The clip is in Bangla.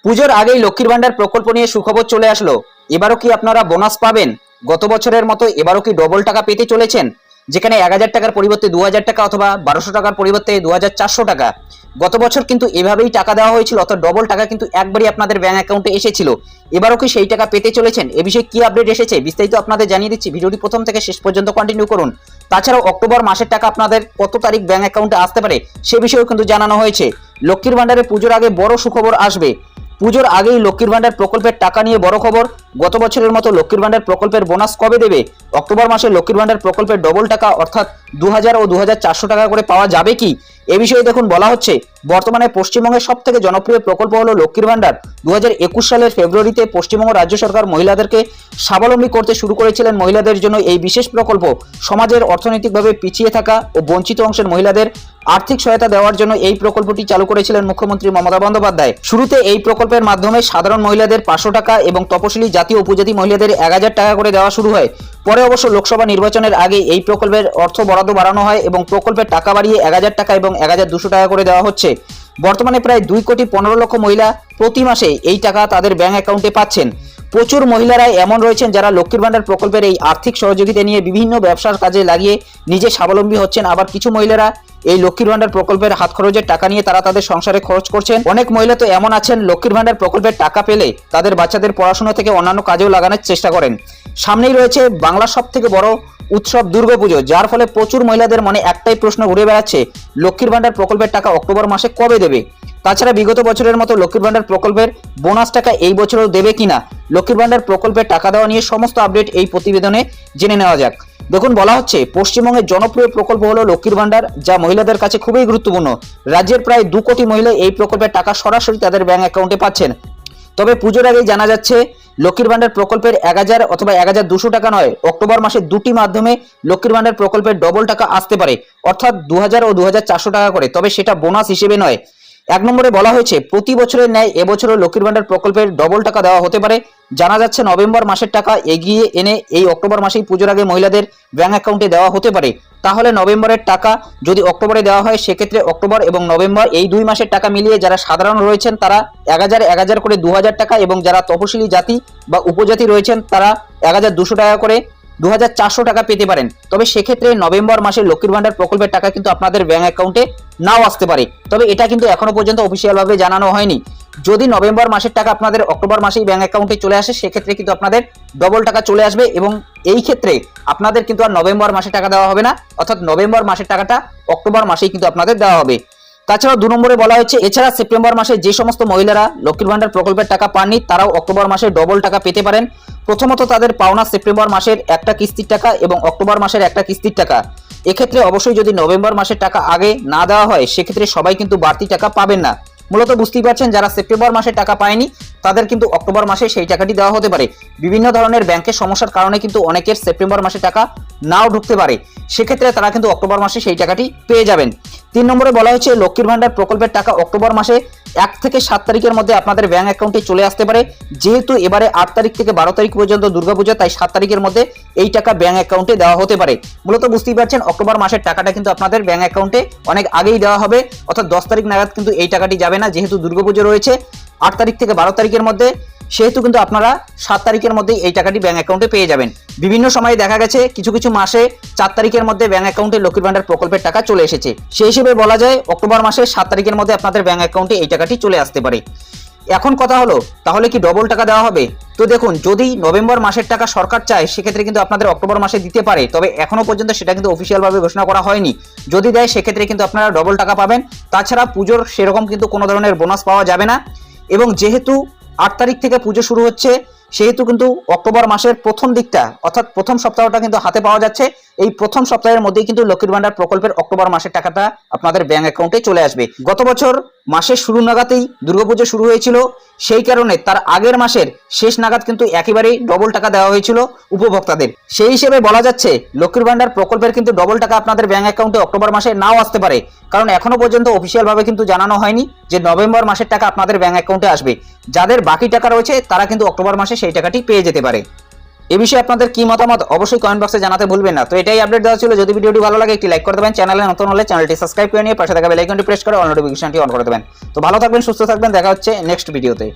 পুজোর আগেই লক্ষ্মীর ভান্ডার প্রকল্প নিয়ে সুখবর চলে আসলো। এবারও কি আপনারা বোনাস পাবেন? গত বছরের মতো এবারও কি ডবল টাকা পেতে চলেছেন? যেখানে 1000 টাকার পরিবর্তে 2000 টাকা অথবা 1200 টাকার পরিবর্তে 2400 টাকা। গত বছর কিন্তু এভাবেই টাকা দেওয়া হয়েছিল, অর্থাৎ ডবল টাকা কিন্তু একবারই আপনাদের ব্যাংক অ্যাকাউন্টে এসেছিল। এবারও কি সেই টাকা পেতে চলেছেন? এ বিষয়ে কি আপডেট এসেছে বিস্তারিত আপনাদের জানিয়ে দিচ্ছি। ভিডিওটি প্রথম থেকে শেষ পর্যন্ত কন্টিনিউ করুন। তাছাড়াও অক্টোবর মাসের টাকা আপনাদের কত তারিখ ব্যাংক অ্যাকাউন্টে আসতে পারে সে বিষয়েও কিন্তু জানানো হয়েছে। লক্ষ্মীর ভান্ডারে পুজোর আগে বড় সুখবর আসবে। পুজোর আগেই লক্ষ্মীর ভান্ডার প্রকল্পের টাকা নিয়ে বড় খবর। গত বছরের মতো লক্ষ্মীর ভান্ডার প্রকল্পের বোনাস কবে দেবে? অক্টোবর মাসে লক্ষ্মীর ভান্ডার প্রকল্পের ডবল টাকা অর্থাৎ 2000 ও 2400 টাকা করে পাওয়া যাবে কি? এ বিষয়ে দেখুন বলা হচ্ছে, বর্তমানে পশ্চিমবঙ্গের সবথেকে জনপ্রিয় প্রকল্প হলো লক্ষ্মীর ভান্ডার। 2021 সালের ফেব্রুয়ারিতে পশ্চিমবঙ্গ রাজ্য সরকার মহিলাদেরকে স্বাবলম্বী করতে শুরু করেছিলেন। মহিলাদের জন্য এই বিশেষ প্রকল্প সমাজের অর্থনৈতিকভাবে পিছিয়ে থাকা ও বঞ্চিত অংশের মহিলাদের আর্থিক সহায়তা দেওয়ার জন্য এই প্রকল্পটি চালু করেছিলেন মুখ্যমন্ত্রী মমতা বন্দ্যোপাধ্যায়। শুরুতে এই প্রকল্পের মাধ্যমে সাধারণ মহিলাদের 500 টাকা এবং তপশিলি জাতি ও উপজাতি মহিলাদের 1000 টাকা করে দেওয়া শুরু হয়। পরে অবশ্য লোকসভা নির্বাচনের আগে এই প্রকল্পের অর্থ বরাদ্দ বাড়ানো হয় এবং প্রকল্পের টাকা বাড়িয়ে 1000 টাকা এবং 1200 টাকা করে দেওয়া হচ্ছে। বর্তমানে প্রায় 2,15,00,000 মহিলা প্রতি মাসে এই টাকা তাদের ব্যাংক অ্যাকাউন্টে পাচ্ছেন। প্রচুর মহিলারাই এমন রয়েছেন যারা লক্ষ্মীর ভান্ডার প্রকল্পের এই আর্থিক সহযোগিতা নিয়ে বিভিন্ন ব্যবসার কাজে লাগিয়ে নিজে স্বাবলম্বী হচ্ছেন। আবার কিছু মহিলারা এই লক্ষ্মীর ভান্ডার প্রকল্পের হাত খরচের টাকা নিয়ে তারা তাদের সংসারে খরচ করছেন। অনেক মহিলা তো এমন আছেন লক্ষ্মীর ভান্ডার প্রকল্পের টাকা পেলে তাদের বাচ্চাদের পড়াশোনা থেকে অন্যান্য কাজেও লাগানোর চেষ্টা করেন। সামনেই রয়েছে বাংলার সবথেকে বড় উৎসব দুর্গাপুজো, যার ফলে প্রচুর মহিলাদের মনে একটাই প্রশ্ন ঘুরে বেড়াচ্ছে, লক্ষ্মীর ভান্ডার প্রকল্পের টাকা অক্টোবর মাসে কবে দেবে? তাছাড়া বিগত বছরের মতো লক্ষ্মীর ভান্ডার প্রকল্পের বোনাস টাকা এই বছরও দেবে কিনা? লক্ষ্মীর ভান্ডার প্রকল্পের টাকা দেওয়া নিয়ে সমস্ত আপডেট এই প্রতিবেদনে জেনে নেওয়া যাক। দেখুন বলা হচ্ছে, পশ্চিমবঙ্গের জনপ্রিয় প্রকল্প হলো লক্ষ্মীর ভান্ডার, যা মহিলাদের কাছে খুবই গুরুত্বপূর্ণ। রাজ্যের প্রায় 2 কোটি মহিলা এই প্রকল্পের টাকা সরাসরি তাদের ব্যাংক অ্যাকাউন্টে পাচ্ছেন। তবে পুজোর আগেই জানা যাচ্ছে লক্ষ্মীর ভান্ডার প্রকল্পের 1000 অথবা 1200 টাকা নয়, অক্টোবর মাসে দুটি মাধ্যমে লক্ষ্মীর ভান্ডার প্রকল্পের ডবল টাকা আসতে পারে, অর্থাৎ 2000 ও 2400 টাকা করে। তবে সেটা বোনাস হিসেবে নয়। 1 নম্বরে বলা হয়েছে, প্রতি বছরের ন্যায় এবছরও লক্ষ্মীর ভান্ডার প্রকল্পের ডবল টাকা দেওয়া হতে পারে। জানা যাচ্ছে নভেম্বর মাসের টাকা এগিয়ে এনে এই অক্টোবর মাসেই পুজোর আগে মহিলাদের ব্যাংক অ্যাকাউন্টে দেওয়া হতে পারে। তাহলে নভেম্বরের টাকা যদি অক্টোবরে দেওয়া হয়, সেক্ষেত্রে অক্টোবর এবং নভেম্বর এই 2 মাসের টাকা মিলিয়ে যারা সাধারণ রয়েছেন তারা 1000 করে 2000 টাকা, এবং যারা তপশিলি জাতি বা উপজাতি রয়েছেন তারা 1200 টাকা করে 2400 টাকা পেতে পারেন। তবে সেক্ষেত্রে নভেম্বর মাসে লক্ষ্মীর ভান্ডার প্রকল্পের টাকা কিন্তু আপনাদের ব্যাংক অ্যাকাউন্টে নাও আসতে পারে। তবে এটা কিন্তু এখনো পর্যন্ত অফিসিয়ালভাবে জানানো হয়নি। যদি নভেম্বর মাসের টাকা আপনাদের অক্টোবর মাসেই ব্যাংক অ্যাকাউন্টে চলে আসে, সেক্ষেত্রে কিন্তু আপনাদের ডবল টাকা চলে আসবে, এবং এই ক্ষেত্রে আপনাদের কিন্তু আর নভেম্বর মাসে টাকা দেওয়া হবে না, অর্থাৎ নভেম্বর মাসের টাকাটা অক্টোবর মাসেই কিন্তু আপনাদের দেওয়া হবে। তাছাড়াও 2 নম্বরে বলা হয়েছে, এছাড়া সেপ্টেম্বর মাসে যে সমস্ত মহিলারা লক্ষ্মীর ভান্ডার প্রকল্পের টাকা পাননি তারাও অক্টোবর মাসে ডবল টাকা পেতে পারেন। প্রথমত তাদের পাওনা সেপ্টেম্বর মাসের একটা কিস্তির টাকা এবং অক্টোবর মাসের একটা কিস্তির টাকা। এক্ষেত্রে অবশ্যই যদি নভেম্বর মাসের টাকা আগে না দেওয়া হয়, সেক্ষেত্রে সবাই কিন্তু বাড়তি টাকা পাবেন না। মূলত বুঝতেই পারছেন, যারা সেপ্টেম্বর মাসে টাকা পায়নি তাদের কিন্তু অক্টোবর মাসে সেই টাকাটি দেওয়া হতে পারে। বিভিন্ন ধরনের ব্যাংকের সমস্যার কারণে কিন্তু অনেকের সেপ্টেম্বর মাসে টাকা নাও ঢুকতে পারে, সেক্ষেত্রে তারা কিন্তু অক্টোবর মাসে সেই টাকাটি পেয়ে যাবেন। 3 নম্বরে বলা হয়েছে, লক্ষ্মীর ভান্ডার প্রকল্পের টাকা অক্টোবর মাসে 1 থেকে 7 তারিখের মধ্যে আপনাদের ব্যাংক অ্যাকাউন্টে চলে আসতে পারে। যেহেতু এবারে 8 তারিখ থেকে 12 তারিখ পর্যন্ত দুর্গাপূজা, তাই 7 তারিখের মধ্যে এই টাকা ব্যাংক অ্যাকাউন্টে দেওয়া হতে পারে। মূলত বুঝতেই পারছেন, অক্টোবর মাসের টাকাটা কিন্তু আপনাদের ব্যাংক অ্যাকাউন্টে অনেক আগেই দেওয়া হবে, অর্থাৎ 10 তারিখ নাগাদ কিন্তু এই টাকাটি যাবে না। যেহেতু দুর্গাপুজো রয়েছে 8 তারিখ থেকে 12 তারিখের মধ্যে, সেহেতু কিন্তু আপনারা 7 তারিখের মধ্যে এই টাকাটি ব্যাংক অ্যাকাউন্টে পেয়ে যাবেন। বিভিন্ন সময়ে দেখা গেছে কিছু কিছু মাসে 4 তারিখের মধ্যে ব্যাংক অ্যাকাউন্টে লক্ষ্মীর ভান্ডার প্রকল্পের টাকা চলে এসেছে। সেই হিসেবে বলা যায় অক্টোবর মাসের 7 তারিখের মধ্যে আপনাদের ব্যাংক অ্যাকাউন্টে এই টাকাটি চলে আসতে পারে। এখন কথা হলো, তাহলে কি ডবল টাকা দেওয়া হবে? তো দেখুন, যদি নভেম্বর মাসের টাকা সরকার চায়, সেক্ষেত্রে কিন্তু আপনাদের অক্টোবর মাসে দিতে পারে। তবে এখনো পর্যন্ত সেটা কিন্তু অফিসিয়ালভাবে ঘোষণা করা হয়নি। যদি দেয়, সেক্ষেত্রে কিন্তু আপনারা ডবল টাকা পাবেন। তাছাড়া পুজোর সেরকম কিন্তু কোনো ধরনের বোনাস পাওয়া যাবে না। এবং যেহেতু 8 তারিখ থেকে পুজো শুরু হচ্ছে, সেহেতু কিন্তু অক্টোবর মাসের প্রথম দিকটা, অর্থাৎ প্রথম সপ্তাহটা কিন্তু হাতে পাওয়া যাচ্ছে। এই প্রথম সপ্তাহের মধ্যেই কিন্তু লক্ষ্মীর ভান্ডার প্রকল্পের অক্টোবর মাসের টাকাটা আপনাদের ব্যাংক অ্যাকাউন্টে চলে আসবে। গত বছর মাসের শুরু নাগাদেই দুর্গাপুজো শুরু হয়েছিল, সেই কারণে তার আগের মাসের শেষ নাগাদ কিন্তু একেবারেই ডবল টাকা দেওয়া হয়েছিল উপভোক্তাদের। সেই হিসেবে বলা যাচ্ছে লক্ষ্মীর ভান্ডার প্রকল্পের কিন্তু ডবল টাকা আপনাদের ব্যাংক অ্যাকাউন্টে অক্টোবর মাসে নাও আসতে পারে, কারণ এখনো পর্যন্ত অফিসিয়ালভাবে কিন্তু জানানো হয়নি যে নভেম্বর মাসের টাকা আপনাদের ব্যাংক অ্যাকাউন্টে আসবে। যাদের বাকি টাকা রয়েছে তারা কিন্তু অক্টোবর মাসে সেই টাকাটি পেয়ে যেতে পারে। এই বিষয়ে আপনাদের কি মতামত অবশ্যই কমেন্ট বক্সে জানাতে ভুলবেন না। তো এটাই আপডেট দেওয়া ছিল। যদি ভিডিওটি ভালো লাগে একটি লাইক করে দেবেন, চ্যানেলে নতুন হলে চ্যানেলটি সাবস্ক্রাইব করে নিয়ে পাশে থাকা বেল আইকনটি প্রেস করে অল নোটিফিকেশনটি অন করে দেবেন। তো ভালো থাকবেন, সুস্থ থাকবেন, দেখা হচ্ছে নেক্সট ভিডিওতে।